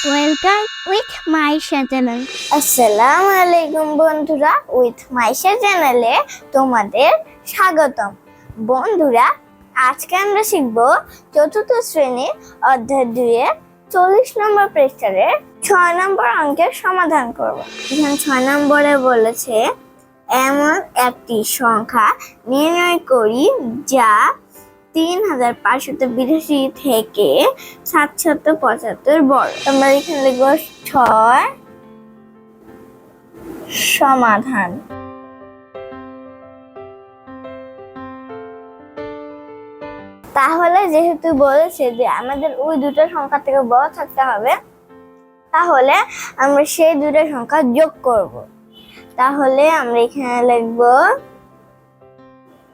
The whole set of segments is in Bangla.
Welcome with Maisha channel. আসসালামু আলাইকুম বন্ধুরা, উইথ মাইশা চ্যানেলে তোমাদের স্বাগতম। বন্ধুরা, আজকে আমরা শিখব চতুর্থ শ্রেণীর অধ্যায় 2-এর 40 নম্বর পৃষ্ঠার 6 নম্বর অঙ্কের সমাধান করব। এখানে 6 নম্বরে বলেছে এমন একটি সংখ্যা নির্ণয় করি যা 3582 থেকে 775 বড়। আমরা এখানে লিখব 6 সমাধান। তাহলে যেহেতু বলেছে যে আমাদের ওই দুটো সংখ্যা থেকে বড় থাকতে হবে, তাহলে আমরা সেই দুটো সংখ্যা যোগ করব। তাহলে আমরা এখানে লিখব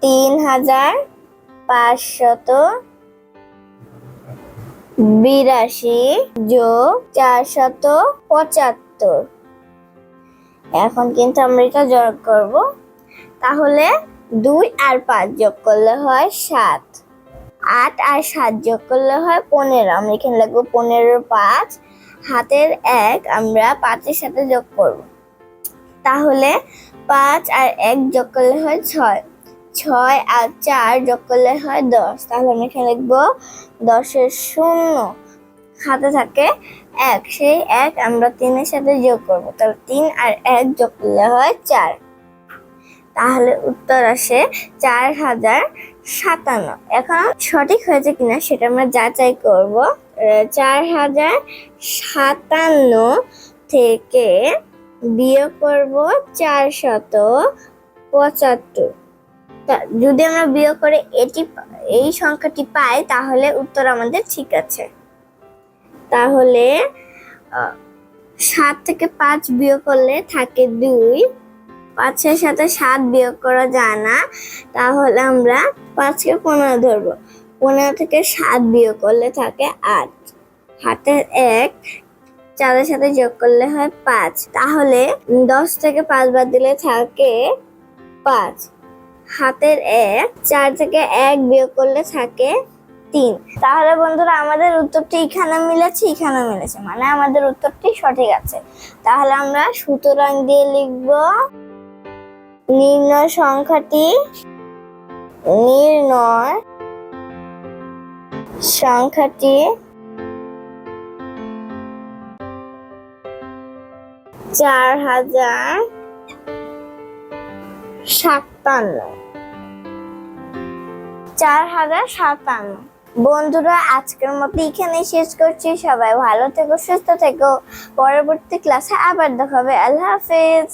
3582 যোগ 475। এখন কিন্তু আমরা এটা যোগ করব। তাহলে 2 আর 5 যোগ করলে হয় 7, 8 আর 7 যোগ করলে হয় 15। আমরা এখানে লিখব 15 5, হাতের 1 আমরা 5-এর সাথে যোগ করব। তাহলে 5 আর 1 যোগ করলে হয় 6, 6 আর 4 যোগ করলে হয় 10। তাহলে আমরা এখানে লিখব 10-এর 0, হাতে থাকে 1, সেই 1 আমরা 3-এর সাথে যোগ করব। তাহলে 3 আর 1 যোগ করলে হয় 4। তাহলে উত্তর আসে 4057। এখন সঠিক হয়েছে কিনা সেটা আমরা যাচাই করব। 4057 থেকে বিয়োগ করব 475। যদি আমরা বিয়োগ করে এই সংখ্যাটি পাই, তাহলে উত্তর আমাদের ঠিক আছে। তাহলে 7 থেকে 5 বিয়োগ করলে থাকে 2, 5-এর সাথে 7 বিয়োগ করা যায় না, তাহলে আমরা 5-কে 15 ধরবো। 15 থেকে 7 বিয়োগ করলে থাকে 8, হাতের 1, 4-এর সাথে যোগ করলে হয় 5। তাহলে 10 থেকে 5 বাদ দিলে থাকে 5, হাতের 1, 4 থেকে 1 বিয়োগ করলে থাকে 3। তাহলে বন্ধুরা, আমাদের উত্তরটি এখানে মিলেছে, মানে আমাদের উত্তরটি সঠিক আছে। তাহলে আমরা সুতরাং দিয়ে লিখব নির্ণয় সংখ্যাটি 4057। বন্ধুরা, আজকের মতো এখানেই শেষ করছি। সবাই ভালো থেকো, সুস্থ থেকো। পরবর্তী ক্লাসে আবার দেখা হবে। আল্লাহ হাফেজ।